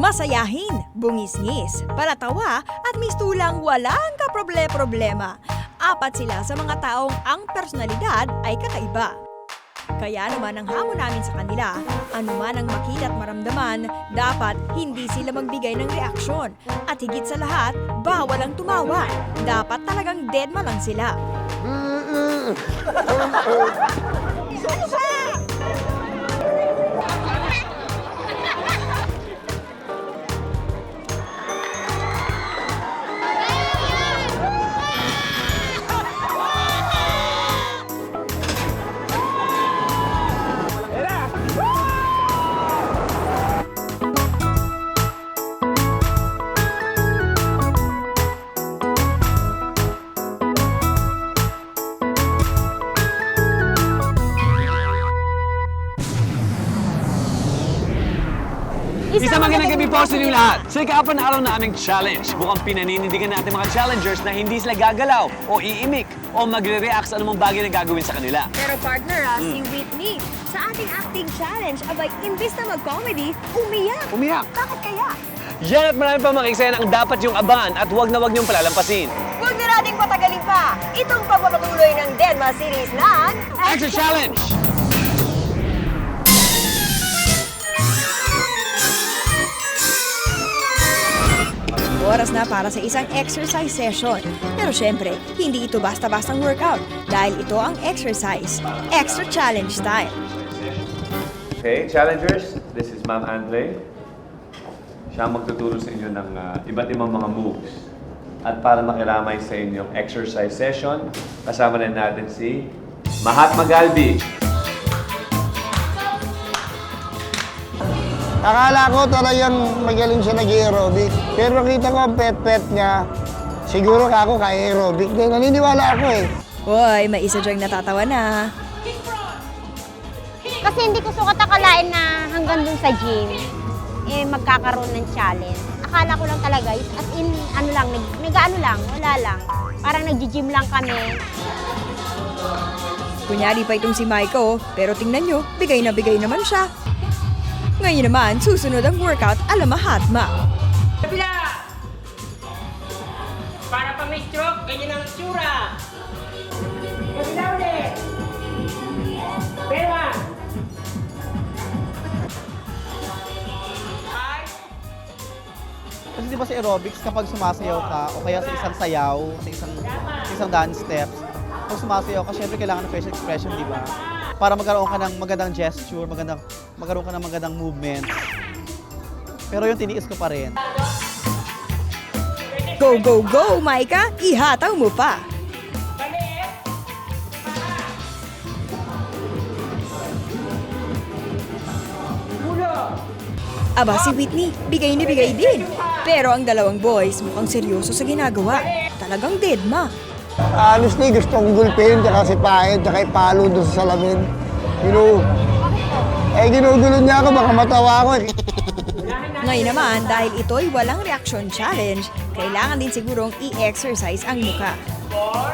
Masayahin, bungis-ngis, palatawa at mistulang walang kaproble-problema. Apat sila sa mga taong ang personalidad ay kakaiba. Kaya naman ang hamon namin sa kanila, anuman ang makita at maramdaman, dapat hindi sila magbigay ng reaksyon. At higit sa lahat, bawal ang tumawa. Dapat talagang deadma lang sila. Isang magandang gabi po sa inyo lahat. Sa ikapan na araw na aming challenge, mukhang pinaninindigan natin mga challengers na hindi sila gagalaw o iimik o magre-react sa anumang bagay na gagawin sa kanila. Pero partner, si Whitney, sa ating acting challenge, abay, imbis na mag-comedy, umiyak. Umiyak. Bakit kaya? Yan at marami pa mga eksena ang dapat yung abangan at huwag na huwag niyong palalampasin. Huwag na nating patagalin pa. Itong pagpapatuloy ng Deadma series ng Extra Challenge! Oras na para sa isang exercise session. Pero syempre, hindi ito basta-bastang workout dahil ito ang exercise. Extra challenge time. Okay, challengers, this is Ma'am Andre. Siya ang magtuturo sa inyo ng iba't ibang mga moves. At para makiramay sa inyong exercise session, kasama na natin si Mahatma Galbi. Akala ko talagang magaling siya nag-aerobic. Pero nakita ko ang pet-pet niya, siguro ako kaya aerobic. Dahil naniniwala ako eh. Hoy, may isa dyang natatawa na. Kasi hindi ko sukat akalain na hanggang dun sa gym, magkakaroon ng challenge. Akala ko lang talaga, as in, wala lang. Parang nag-gym lang kami. Kunyari pa itong si Maiko, pero tingnan nyo, bigay na bigay naman siya. Ngayon naman, susunod ang workout ala Mahatma. Kabila! Para pa may stroke, ganyan ang itsura. Kabila ulit! Pera! Kasi di ba sa aerobics, kapag sumasayaw ka, o kaya sa isang sayaw, sa isang dance steps, pag sumasayaw ka, syempre kailangan ng facial expression, di ba? Para magkaroon ka ng magandang gesture, magkaroon ka ng magandang movement. Pero yung tiniis ko pa rin. Go, go, go, Maika! Ihataw mo pa! Aba si Whitney, bigay na bigay din. Pero ang dalawang boys mukhang seryoso sa ginagawa. Talagang deadma. Honestly, gusto kong gulpin, tsaka si Paet, tsaka ipalo doon sa salamin. Ginugulo niya ako, baka matawa ako eh. Ngayon naman, dahil ito'y walang reaction challenge, kailangan din sigurong i-exercise ang muka. 4,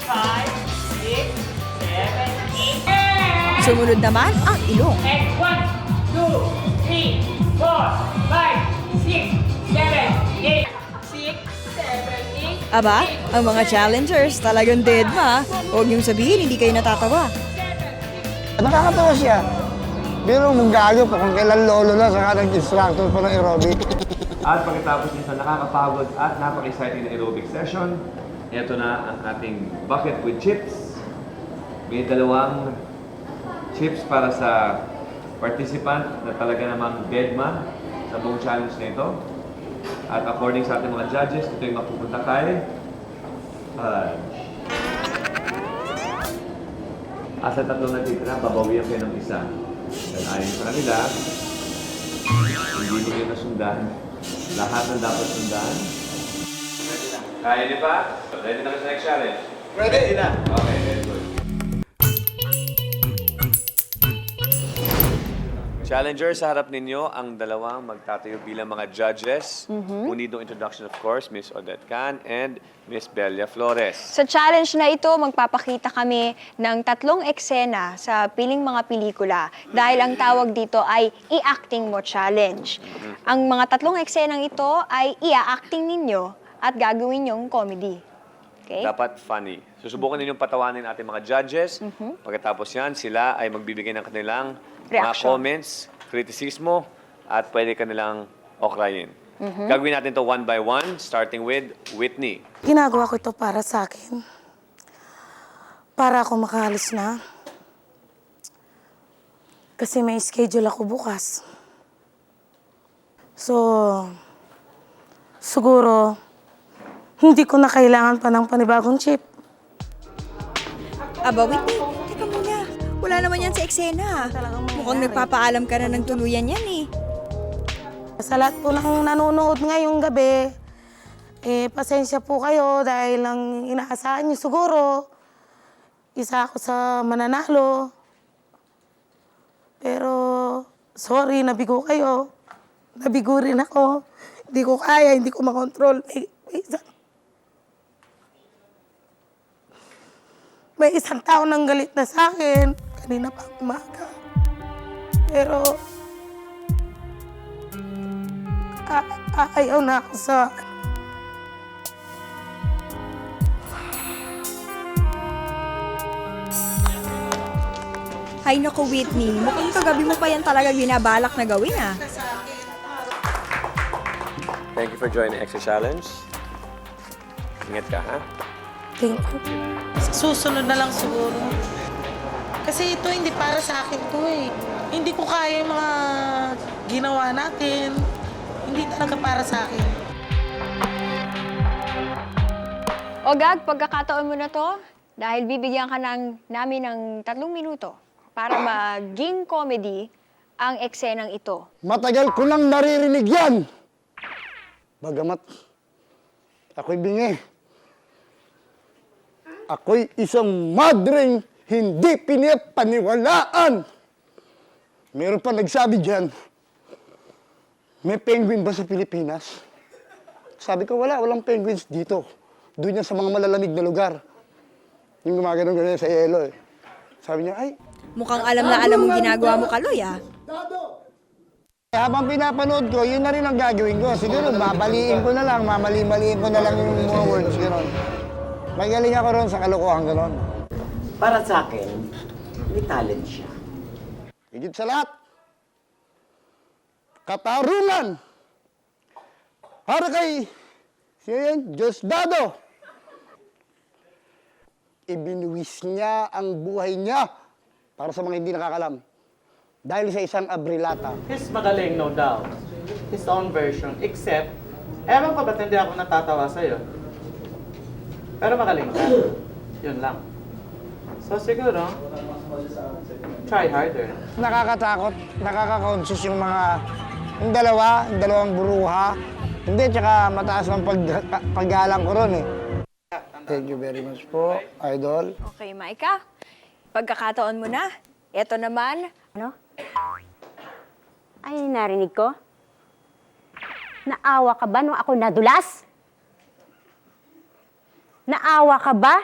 5, 6, 7, 8. Sumunod naman ang ilong. And 1, 2, 3, 4, 5, 6, 7, 8. 6, 7, 8. Aba, ang mga challengers talagang deadma. Huwag niyong sabihin, hindi kayo natatawa. Nakakatawa siya. Pero maggago pa kung kailan lolo na saka nag-instructor pa ng aerobic. At pagkatapos niya sa nakakapagod at napaka-exciting na aerobic session, ito na ang ating bucket with chips. May dalawang chips para sa participant na talaga namang deadma sa buong challenge na ito. At according sa ating mga judges, ito yung mapupunta kay Asa tatlong natitira, babawian kayo ng isa. Dahil ayon sa kanila, hindi mo kayo nasundan. Lahat ng dapat sundan. Kaya niyo pa? Ready na kayo sa next challenge? Ready na. Okay, very good. Challengers, sa harap ninyo ang dalawang magtatayo bilang mga judges. Unidong introduction, of course, Miss Odette Can and Miss Belia Flores. Sa challenge na ito, magpapakita kami ng 3 eksena sa piling mga pelikula dahil ang tawag dito ay i-acting mo challenge. Ang mga 3 eksenang ito ay i-acting ninyo at gagawin yung comedy. Okay? Dapat funny. Susubukan ninyong patawanin ating mga judges. Pagkatapos yan, sila ay magbibigay ng kanilang mga Reaction. comments, kritisismo, at pwede kanilang okrayin. Gagawin natin to one by one, starting with Whitney. Ginagawa ko ito para sa akin. Para ako makahalis na. Kasi may schedule ako bukas. So, siguro, hindi ko na kailangan pa ng panibagong chip. Aba, Whitney, teka muna. Wala naman yan sa eksena. Mukhang nagpapaalam ka na ng tuluyan yan eh. Sa lahat po ng nanonood ngayong gabi, pasensya po kayo dahil lang inaasahan niyo siguro. Isa ako sa mananalo. Pero, sorry, nabigo kayo. Nabigo rin ako. Hindi ko kaya, hindi ko makontrol. May isang tao nang galit na sa akin. Kanina pa umaga. Pero, ayaw na ako sa... Hay nako, Whitney. Mukhang kagabi mo pa yan talaga binabalak na gawin ah. Thank you for joining Extra Challenge. Ingat ka, ha? Thank you. Susunod na lang siguro. Kasi ito hindi para sa akin to eh. Hindi ko kaya yung mga ginawa natin. Hindi talaga para sa akin. O Gag, pagkakataon mo na to, dahil bibigyan ka namin ng 3 minuto para maging comedy ang eksenang ito. Matagal ko nang naririnig yan. Bagamat ako'y bingi. Ako'y isang madring hindi pinapaniwalaan. Meron pa nagsabi dyan, may penguin ba sa Pilipinas? Sabi ko, walang penguins dito. Doon yan sa mga malalamig na lugar. Yung gumagano'n sa yelo eh. Sabi niya, ay, Mukhang alam na alam mong ginagawa mo, Kaloy ah. habang pinapanood ko, yun na rin ang gagawin ko. Siguro, babaliin ko na lang, mamali-maliin ko na lang yung mga words, gano'n. May galing ako ron sa kalokohan, gano'n. Para sa akin, may talent siya. Higit sa lahat, katarungan. Para kay, sino yan? Diosdado. Ibinuwis niya ang buhay niya para sa mga hindi nakakalam. Dahil sa isang abrilata. He's magaling, no doubt. His own version. Except, ewan ko ba't hindi ako natatawa sa'yo. Pero magaling ka. Yun lang. So siguro, try harder. Nakakatakot, nakaka-conscious yung yung dalawang buruha. Hindi, tsaka mataas ang paggalang ko ron eh. Thank you very much po, Idol. Okay, Maika. Pagkakataon mo na. Ito naman. Ano? Ay, narinig ko? Naawa ka ba nung ako nadulas? Naawa ka ba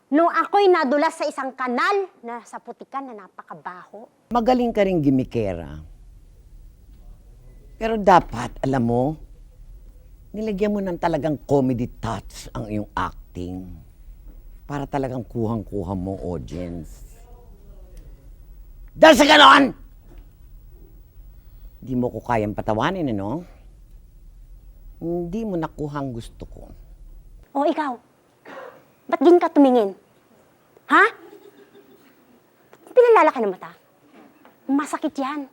nung ako'y nadulas sa isang kanal na sa putikan na napakabaho? Magaling ka rin gimikera. Pero dapat, alam mo, nilagyan mo ng talagang comedy touch ang iyong acting para talagang kuhang-kuha mo audience. Dahil sa ganon, di mo ko kayang patawanin, ano? Hindi mo nakuhang gusto ko. O ikaw, ba't din ka tumingin? Ha? Pinalalaki ng mata? Masakit yan.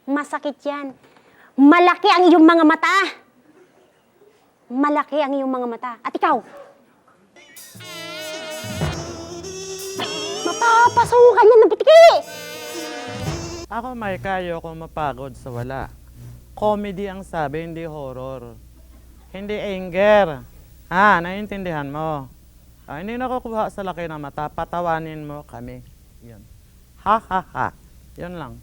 Masakit yan. Malaki ang iyong mga mata. Malaki ang iyong mga mata. At ikaw, mapapasukan yan ng bitiki! Ako, Maika, ayoko mapagod sa wala. Comedy ang sabi, hindi horror. Hindi anger. Ha, naiintindihan mo. Hindi nakukuha sa laki ng mata, patawanin mo kami. Yun. Ha, ha, ha. Yun lang.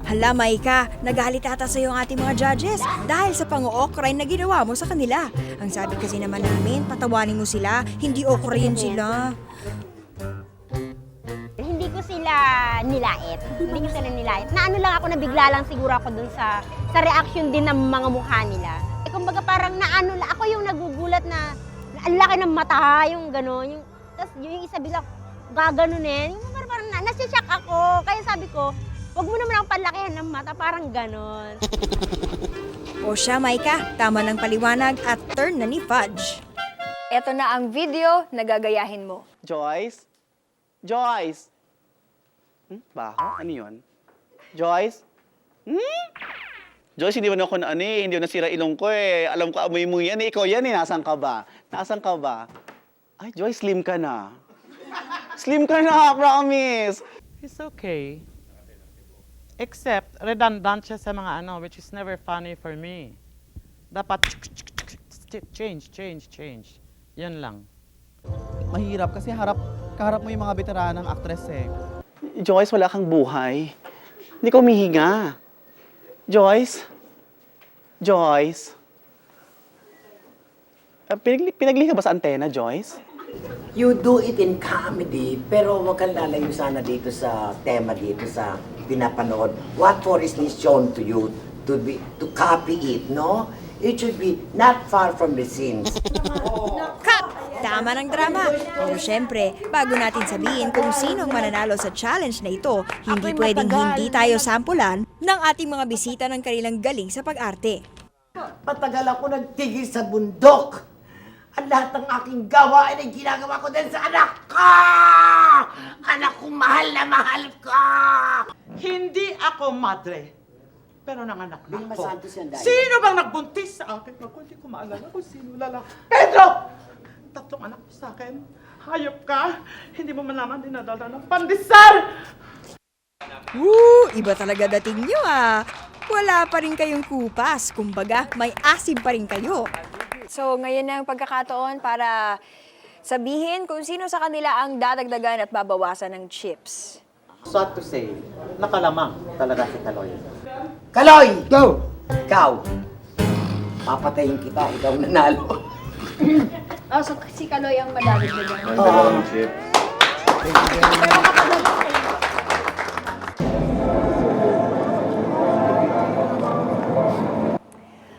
Hala, Maika, nagalit ata sa'yo ang ating mga judges dahil sa pang-ookray na ginawa mo sa kanila. Ang sabi kasi naman namin, patawanin mo sila, hindi okrayin sila. Hindi ko sila nilait. Na ano lang ako, nabigla lang siguro ako dun sa reaction din ng mga mukha nila. Kumbaga parang ako yung nagugulat na ang laki ng mata, yung gano'n. Tapos yung isa bigla, gaganunin. Yung parang nasishock ako. Kaya sabi ko, huwag mo naman ang palakihan ng mata, parang gano'n. O siya, Maika, tama ng paliwanag at turn na ni Fudge. Ito na ang video na gagayahin mo. Joyce? Joyce? Baho? Ano yun? Joyce? Joyce, hindi mo na ako na hindi mo nasira ilong ko eh. Alam ko, amoy mo yan eh. Ikaw yan eh. Nasaan ka ba? Nasaan ka ba? Ay, Joyce, slim ka na. Slim ka na, promise. It's okay. Except, redundant siya sa mga which is never funny for me. Dapat change. Yan lang. Mahirap kasi kaharap mo yung mga veteranang actress eh. Joyce, wala kang buhay. Hindi ka humihinga. Joyce? Joyce? Pinagli ka ba sa antena, Joyce? You do it in comedy, pero wag kang lalayo sana dito sa tema dito sa pinapanood. What for is this shown to you to copy it, no? It should be not far from the scenes. Cut! Tama ng drama. Pero syempre, bago natin sabihin kung sino ang mananalo sa challenge na ito, hindi pwedeng hindi tayo sampulan ng ating mga bisita ng kanilang galing sa pag-arte. Matagal ako nagtigil sa bundok. Ang lahat ng aking gawain ay ginagawa ko din sa anak ko! Anak kong mahal na mahal ko! Hindi ako madre. Pero nanganak na Vilma ako. Santos yan, Day. Sino bang nagbuntis sa akin? Ako hindi ko maalala kung sino lalaki. Pedro! 3 anak ko sa akin. Hayop ka. Hindi mo man naman dinadala ng pandesal! Iba talaga dating nyo ah. Wala pa rin kayong kupas. Kumbaga, may asim pa rin kayo. So, ngayon na ang pagkakataon para sabihin kung sino sa kanila ang dadagdagan at babawasan ng chips. Sad to say, nakalamang talaga si Kaloy. Kaloy! Go! Ikaw! Papatayin kita, ikaw nanalo. So si Kaloy ang madadagdagan. Dalawang chips.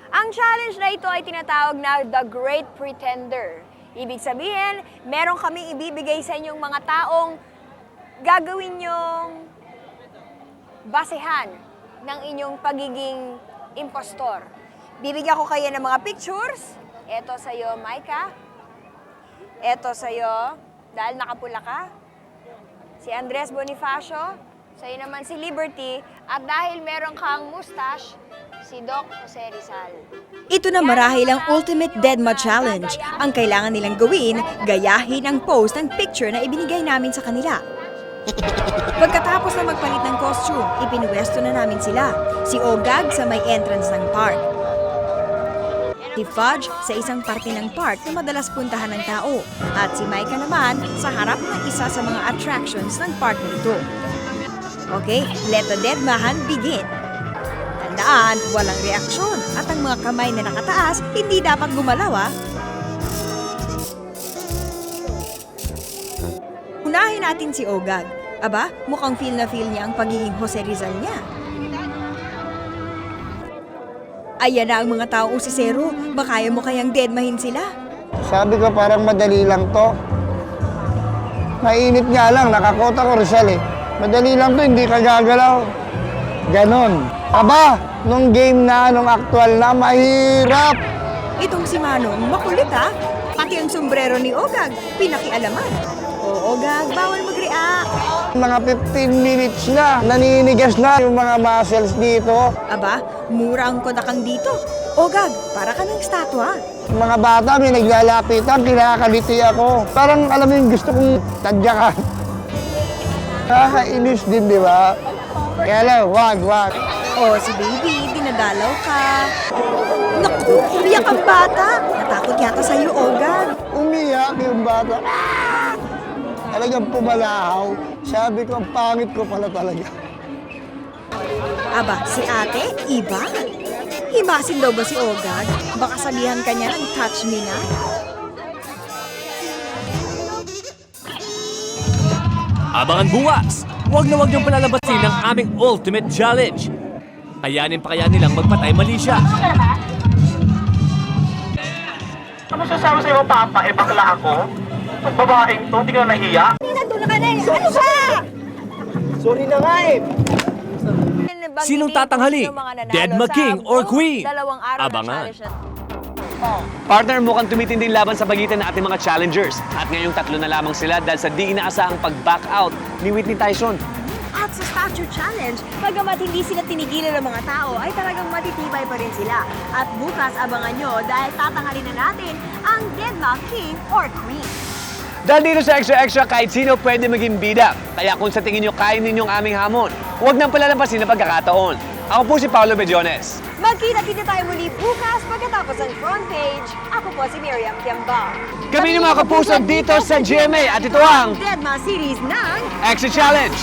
Ang challenge na ito ay tinatawag na The Great Pretender. Ibig sabihin, meron kami ibibigay sa inyong mga taong gagawin nyong basehan ng inyong pagiging impostor. Bibigyan ko kayo ng mga pictures. Ito sa'yo, Maika. Ito sa'yo, dahil nakapula ka. Si Andres Bonifacio. Sa'yo naman si Liberty. At dahil meron kang mustache, si Doc Jose Rizal. Ito na marahil ang Ultimate Deadma Challenge. Ang kailangan nilang gawin, gayahin ang pose ng picture na ibinigay namin sa kanila. Pagkatapos na magpalit ng costume, ipinwesto na namin sila. Si Ogag sa may entrance ng park. Si Fudge sa isang parte ng park na madalas puntahan ng tao. At si Maika naman sa harap ng isa sa mga attractions ng park na ito. Okay, let the deadmahan begin. Tandaan, walang reaksyon at ang mga kamay na nakataas hindi dapat gumalaw ah. Unahin natin si Ogag. Aba, mukhang feel na feel niya ang pagiging Jose Rizal niya. Ayan na ang mga taong usisero. Baka kaya mo kayang deadmahin sila. Sabi ko parang madali lang to. Mainit nga lang, nakakota ko Rizal eh. Madali lang to, hindi ka gagalaw. Ganon. Aba, nung game na, nung actual na, mahirap. Itong si Manong, makulit ha. Pati ang sombrero ni Ogag, pinakialaman. O Ogag, bawal mag-react. Mga 15 minutes na, naninigas na yung mga muscles dito. Aba, mura ang kodakang dito. Ogag, para ka ng statwa. Mga bata, may naglalapitan, kinakaliti ako. Parang alam mo yung gusto kong tadyakan. Nakakainis din, di ba? Kaya lang, wag. O si baby, dinadalaw ka. Naku, umiyak ang bata. Natakot yata sa'yo, Ogag. Umiyak yung bata. Talagang pumalahaw. Sabi ko, ang pangit ko pala talaga. Aba, si ate, iba. Himasin daw ba si Ogag? Baka sabihan ka niya ng touch me na. Abangan bukas! Huwag na huwag niyong palalabasin ang aming Ultimate Challenge. Kayanin pa kaya nilang magpatay mali siya. Ano sasabi sa'yo, Papa? Eh, bakla ako? Ang babaeng to, hindi ka na nahiya? Nandun ka na eh! Ano ba? Sorry na nga eh. Sinong tatanghalin? Deadma King or Queen? Abangan. Partner, mukhang tumitinding laban sa pagitan ng ating mga challengers. At ngayong 3 na lamang sila dahil sa di inaasahang pag-back out ni Whitney Tyson. At sa Stature Challenge, bagamat hindi sila tinigilan ng mga tao, ay talagang matitibay pa rin sila. At bukas abangan nyo dahil tatanghalin na natin ang Deadma King or Queen. Dahil dito sa Extra Extra, kahit sino pwede maging bida. Kaya kung sa tingin nyo kaya ninyong aming hamon, huwag nang palalampasin na pagkakataon. Ako po si Paolo Bediones. Magkita-kita tayo muli bukas pagkatapos ng front page. Ako po si Miriam Tiamba. Kami ng mga kapuso dito sa GMA at ito ang Deadma series ng Extra Challenge!